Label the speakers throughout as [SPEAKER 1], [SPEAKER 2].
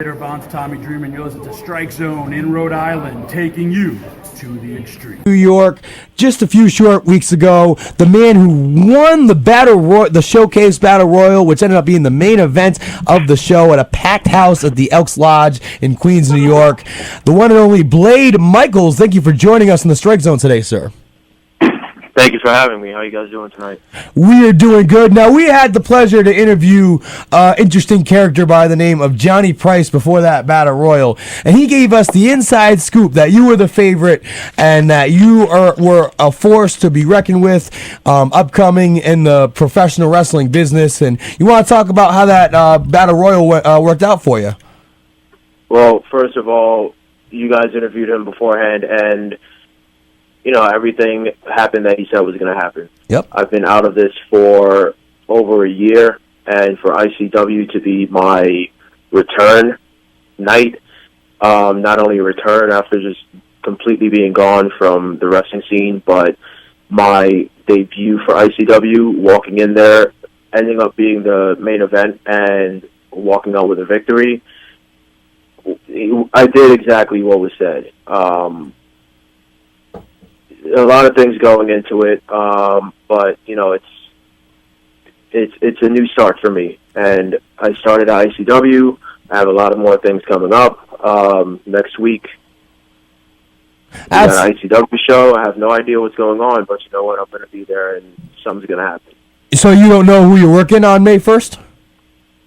[SPEAKER 1] Bounce Tommy Dreamer, and yours at the Strike Zone in Rhode Island, taking you to the extreme.
[SPEAKER 2] New York, just a few short weeks ago, the man who won the Showcase Battle Royal, which ended up being the main event of the show at a packed house at the Elks Lodge in Queens, New York, the one and only Blade Michaels. Thank you for joining us in the Strike Zone today, sir.
[SPEAKER 3] Thank you for having me. How are you guys doing tonight?
[SPEAKER 2] We are doing good. Now, we had the pleasure to interview interesting character by the name of Johnny Price before that Battle Royal, and he gave us the inside scoop that you were the favorite and that you were a force to be reckoned with upcoming in the professional wrestling business. And you want to talk about how that Battle Royal worked out for you?
[SPEAKER 3] Well, first of all, you guys interviewed him beforehand, and everything happened that he said was going to happen.
[SPEAKER 2] Yep.
[SPEAKER 3] I've been out of this for over a year, and for ICW to be my return night, not only a return after just completely being gone from the wrestling scene, but my debut for ICW, walking in there, ending up being the main event, and walking out with a victory. I did exactly what was said. A lot of things going into it, but it's a new start for me. And I started at ICW. I have a lot of more things coming up next week. At an ICW show, I have no idea what's going on, but you know what? I'm going to be there, and something's going to happen.
[SPEAKER 2] So you don't know who you're working on May 1st?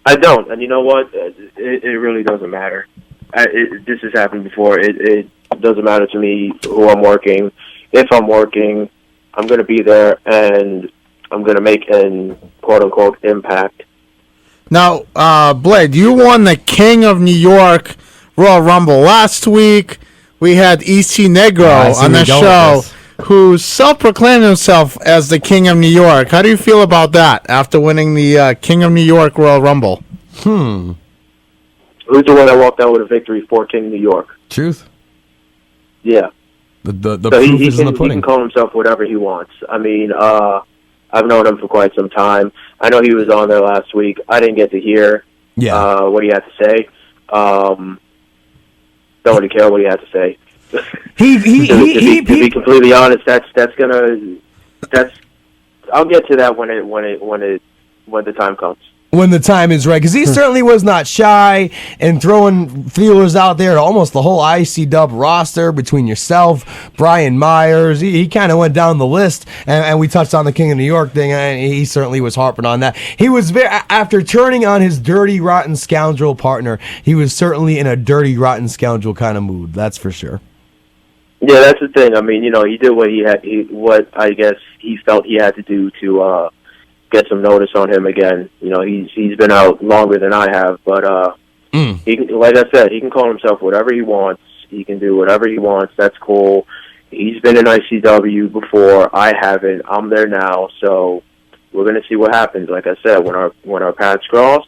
[SPEAKER 3] I don't, and you know what? It really doesn't matter. This has happened before. It doesn't matter to me who I'm working. If I'm working, I'm going to be there, and I'm going to make an quote-unquote impact.
[SPEAKER 4] Now, Blade, you won the King of New York Royal Rumble. Last week, we had EC Negro on the show, who self-proclaimed himself as the King of New York. How do you feel about that after winning the King of New York Royal Rumble?
[SPEAKER 3] Who's the one that walked out with a victory for King of New York?
[SPEAKER 2] Truth.
[SPEAKER 3] Yeah.
[SPEAKER 2] The
[SPEAKER 3] so
[SPEAKER 2] proof is in the pudding.
[SPEAKER 3] He can call himself whatever he wants. I mean, I've known him for quite some time. I know he was on there last week. I didn't get to hear what he had to say. Don't really care what he had to say. To be completely honest, that's I'll get to that when the time comes.
[SPEAKER 2] When the time is right, because he certainly was not shy and throwing feelers out there to almost the whole ICW roster between yourself, Brian Myers. He kind of went down the list, and we touched on the King of New York thing, and he certainly was harping on that. He was after turning on his dirty, rotten scoundrel partner, he was certainly in a dirty, rotten scoundrel kind of mood. That's for sure.
[SPEAKER 3] Yeah, that's the thing. I mean, he did what I guess he felt he had to do to get some notice on him again. He's been out longer than I have, but he can, like I said, he can call himself whatever he wants. He can do whatever he wants. That's cool. He's been in ICW before. I haven't. I'm there now, so we're gonna see what happens. Like I said, when our paths cross.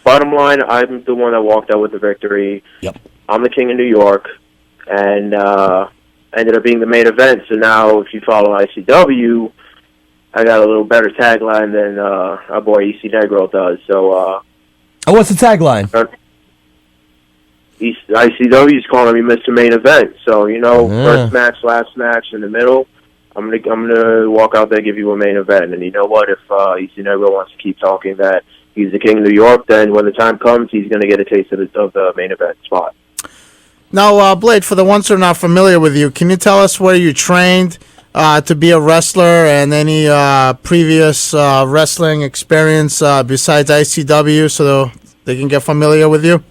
[SPEAKER 3] Bottom line, I'm the one that walked out with the victory.
[SPEAKER 2] Yep.
[SPEAKER 3] I'm the King of New York, and ended up being the main event. So now, if you follow ICW, I got a little better tagline than our boy EC Negro does. So,
[SPEAKER 2] what's the tagline?
[SPEAKER 3] ICW's calling me Mr. Main Event. So first match, last match, in the middle. I'm gonna walk out there, give you a main event. And you know what? If EC Negro wants to keep talking that he's the King of New York, then when the time comes, he's gonna get a taste of the main event spot.
[SPEAKER 4] Now, Blade, for the ones who are not familiar with you, can you tell us where you trained to be a wrestler and any previous wrestling experience besides ICW so they can get familiar with you?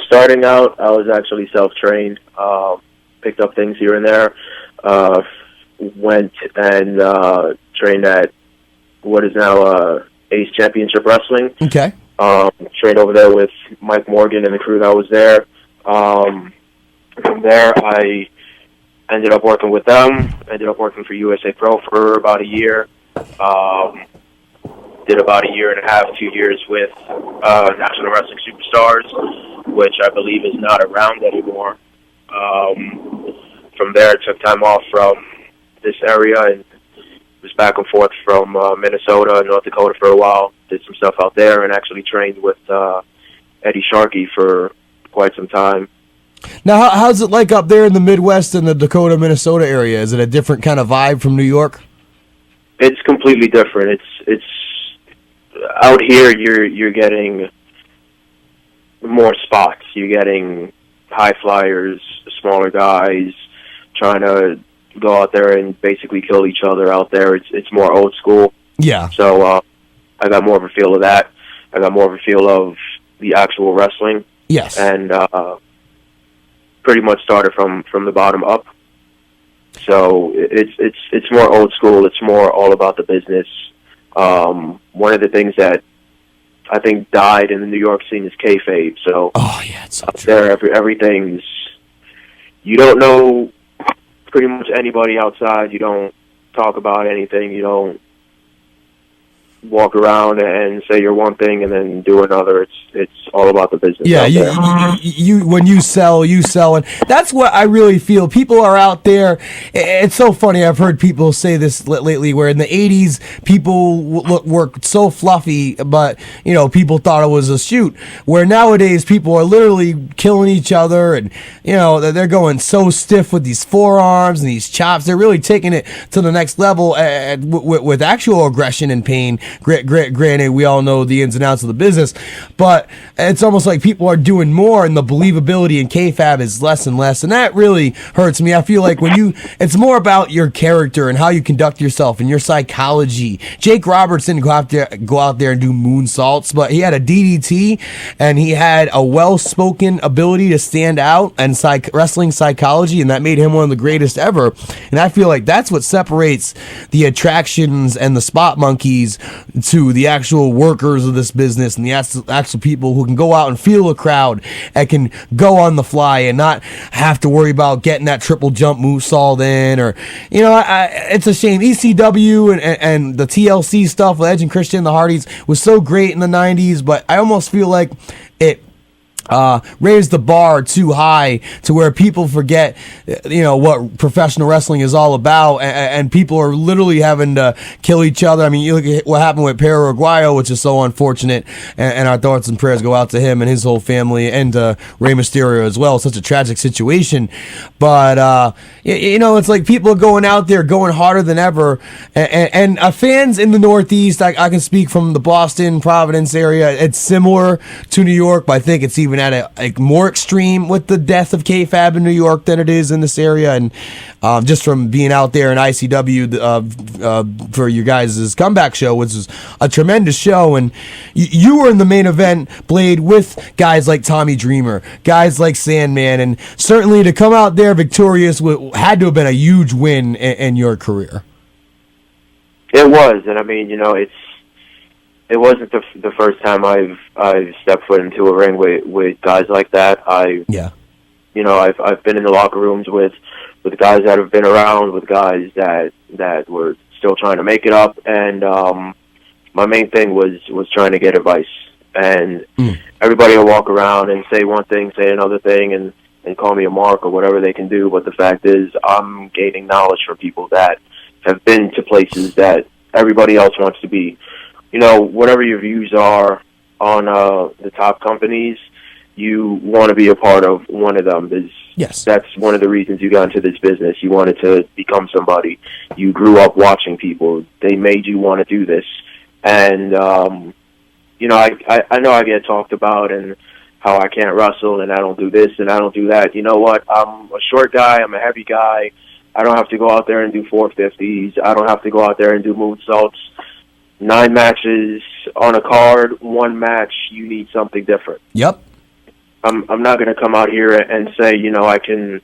[SPEAKER 3] Starting out, I was actually self-trained, picked up things here and there, went and trained at what is now Ace Championship Wrestling.
[SPEAKER 2] Okay.
[SPEAKER 3] Trained over there with Mike Morgan and the crew that was there. From there, I ended up working with them. Ended up working for USA Pro for about a year. Did about a year and a half, 2 years with National Wrestling Superstars, which I believe is not around anymore. From there, I took time off from this area and was back and forth from Minnesota and North Dakota for a while. did some stuff out there, and actually trained with Eddie Sharkey for quite some time.
[SPEAKER 2] Now, how's it like up there in the Midwest and the Dakota, Minnesota area? Is it a different kind of vibe from New York?
[SPEAKER 3] It's completely different. It's out here. You're getting more spots. You're getting high flyers, smaller guys trying to go out there and basically kill each other out there. It's more old school.
[SPEAKER 2] Yeah.
[SPEAKER 3] So I got more of a feel of that. I got more of a feel of the actual wrestling.
[SPEAKER 2] Yes.
[SPEAKER 3] And pretty much started from the bottom up. So it's more old school. It's more all about the business. One of the things that I think died in the New York scene is kayfabe. So
[SPEAKER 2] it's so
[SPEAKER 3] up
[SPEAKER 2] true.
[SPEAKER 3] there, everything's, you don't know pretty much anybody outside. You don't talk about anything. You don't walk around and say you're one thing and then do another. It's all about the business.
[SPEAKER 2] Yeah,
[SPEAKER 3] out there.
[SPEAKER 2] you when you sell, and that's what I really feel. People are out there. It's so funny. I've heard people say this lately. Where in the '80s, people were so fluffy, but people thought it was a shoot. Where nowadays, people are literally killing each other, and they're going so stiff with these forearms and these chops. They're really taking it to the next level with actual aggression and pain. Granted, we all know the ins and outs of the business, but it's almost like people are doing more, and the believability in kayfabe is less and less, and that really hurts me. I feel like it's more about your character and how you conduct yourself and your psychology. Jake Roberts didn't go out there and do moonsaults, but he had a DDT, and he had a well-spoken ability to stand out and wrestling psychology, and that made him one of the greatest ever. And I feel like that's what separates the attractions and the spot monkeys to the actual workers of this business and the actual people who can go out and feel a crowd and can go on the fly and not have to worry about getting that triple jump moonsault in, or it's a shame. ECW and the TLC stuff with Edge and Christian, the Hardys, was so great in the 90s, but I almost feel like it raised the bar too high to where people forget what professional wrestling is all about, and people are literally having to kill each other. I mean, you look at what happened with Perro Aguayo, which is so unfortunate, and our thoughts and prayers go out to him and his whole family, and Rey Mysterio as well. Such a tragic situation, but it's like people are going out there going harder than ever, and fans in the Northeast, I can speak from the Boston, Providence area. It's similar to New York, but I think it's even at a more extreme with the death of kayfabe in New York than it is in this area. And just from being out there in ICW for you guys' comeback show, which was a tremendous show, and you were in the main event, Blade, with guys like Tommy Dreamer, guys like Sandman, and certainly to come out there victorious had to have been a huge win in your career.
[SPEAKER 3] It was, and I mean, it wasn't the first time I've stepped foot into a ring with guys like that. I've been in the locker rooms with guys that have been around, with guys that were still trying to make it up, and my main thing was trying to get advice. And everybody will walk around and say one thing, say another thing, and call me a mark or whatever they can do. But the fact is, I'm gaining knowledge from people that have been to places that everybody else wants to be. Whatever your views are on the top companies, you want to be a part of one of them.
[SPEAKER 2] Yes. That's
[SPEAKER 3] one of the reasons you got into this business. You wanted to become somebody. You grew up watching people. They made you want to do this. And, I know I get talked about and how I can't wrestle and I don't do this and I don't do that. You know what? I'm a short guy. I'm a heavy guy. I don't have to go out there and do 450s. I don't have to go out there and do moonsaults. 9 matches on a card, 1 match, you need something different.
[SPEAKER 2] Yep.
[SPEAKER 3] I'm not going to come out here and say, I can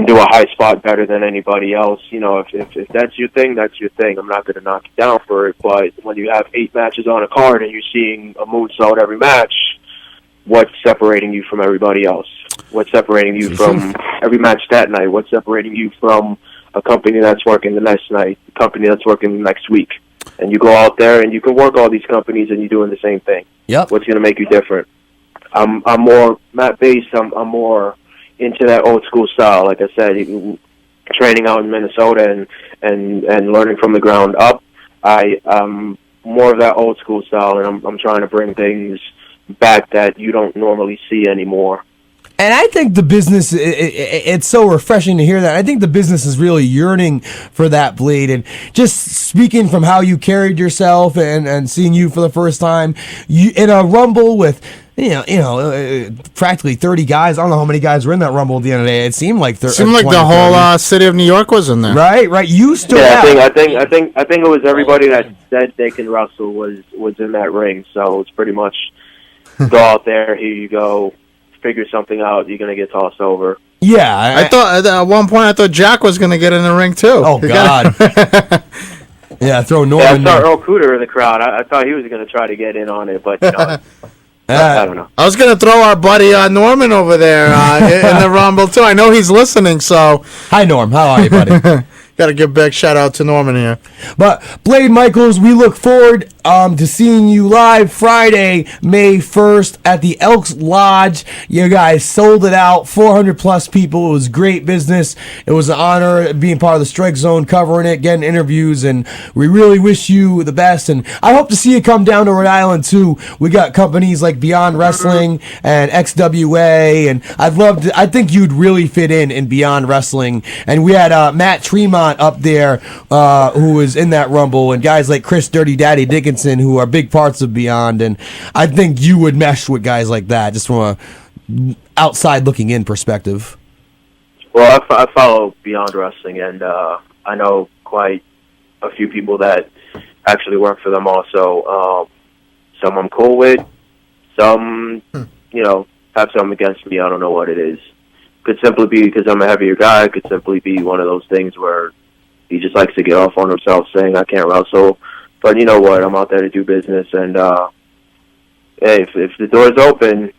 [SPEAKER 3] do a high spot better than anybody else. If that's your thing, that's your thing. I'm not going to knock you down for it. But when you have 8 matches on a card and you're seeing a moonsault every match, what's separating you from everybody else? What's separating you from every match that night? What's separating you from a company that's working the next night, a company that's working the next week? And you go out there and you can work all these companies and you're doing the same thing.
[SPEAKER 2] Yep.
[SPEAKER 3] What's going to make you different? I'm more mat-based. I'm more into that old school style. Like I said, training out in Minnesota and learning from the ground up. I'm more of that old school style, and I'm trying to bring things back that you don't normally see anymore.
[SPEAKER 2] And I think the business, it's so refreshing to hear that. I think the business is really yearning for that, Blade. And just speaking from how you carried yourself and seeing you for the first time, you in a Rumble with, practically 30 guys. I don't know how many guys were in that Rumble at the end of the day. It seemed like 30.
[SPEAKER 4] Seemed like the whole city of New York was in there.
[SPEAKER 2] Right. You stood out.
[SPEAKER 3] I think it was everybody that said they can wrestle was in that ring. So it's pretty much go out there, here you go. Figure something out, you're going to get tossed over.
[SPEAKER 2] Yeah.
[SPEAKER 4] I thought at one point I thought Jack was going to get in the ring too.
[SPEAKER 2] Oh, God. Yeah, throw Norman.
[SPEAKER 3] I saw Earl Cooter in the crowd. I thought he was going to try to get in on it, but I don't know.
[SPEAKER 4] I was going to throw our buddy Norman over there in the Rumble too. I know he's listening, so.
[SPEAKER 2] Hi, Norm. How are you, buddy?
[SPEAKER 4] Got to give a big shout out to Norman here.
[SPEAKER 2] But Blade Michaels, we look forward to seeing you live Friday, May 1st at the Elks Lodge. You guys sold it out, 400 plus people. It was great business. It was an honor being part of the Strike Zone, covering it, getting interviews, and we really wish you the best. And I hope to see you come down to Rhode Island too. We got companies like Beyond Wrestling and XWA, and I think you'd really fit in Beyond Wrestling. And we had Matt Tremont up there who was in that Rumble, and guys like Chris Dirty Daddy Dickinson, who are big parts of Beyond, and I think you would mesh with guys like that, just from a outside looking in perspective.
[SPEAKER 3] Well, I follow Beyond Wrestling, and I know quite a few people that actually work for them also. Some I'm cool with, some, have something against me. I don't know what it is. Could simply be because I'm a heavier guy. Could simply be one of those things where he just likes to get off on himself saying, I can't wrestle. But you know what? I'm out there to do business. And hey, if the door's open.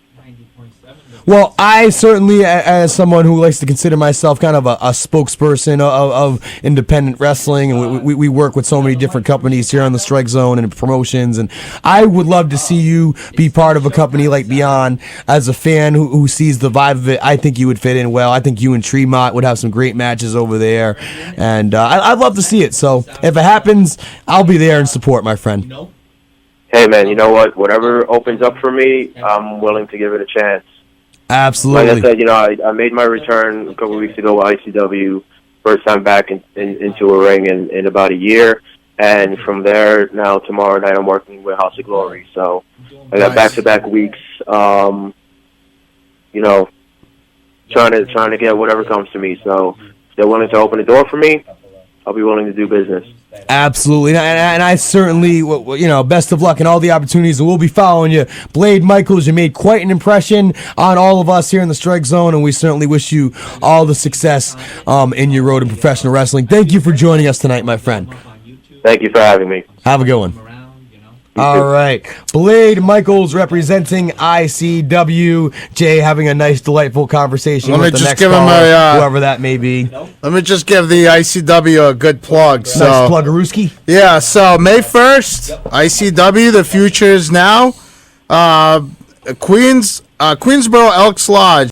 [SPEAKER 2] Well, I certainly, as someone who likes to consider myself kind of a spokesperson of independent wrestling, and we work with so many different companies here on the Strike Zone and promotions, and I would love to see you be part of a company like Beyond. As a fan who sees the vibe of it, I think you would fit in well. I think you and Tremont would have some great matches over there, and I'd love to see it. So if it happens, I'll be there and support, my friend.
[SPEAKER 3] Hey, man, you know what? Whatever opens up for me, I'm willing to give it a chance.
[SPEAKER 2] Absolutely.
[SPEAKER 3] Like I said, I made my return a couple of weeks ago with ICW, first time back into a ring in about a year. And from there, now tomorrow night, I'm working with House of Glory. So I got back-to-back weeks, trying to get whatever comes to me. So if they're willing to open the door for me, I'll be willing to do business.
[SPEAKER 2] Absolutely, and I certainly, best of luck and all the opportunities, and we'll be following you. Blade Michaels, you made quite an impression on all of us here in the Strike Zone, and we certainly wish you all the success in your road in professional wrestling. Thank you for joining us tonight, my friend.
[SPEAKER 3] Thank you for having me.
[SPEAKER 2] Have a good one. All right. Blade Michaels representing ICW. Jay having a nice, delightful conversation with the next caller, whoever that may be.
[SPEAKER 4] Let me just give the ICW a good plug.
[SPEAKER 2] Nice plug-a-rooski.
[SPEAKER 4] Yeah, so May 1st, ICW, the future is now. Queensboro Elks Lodge.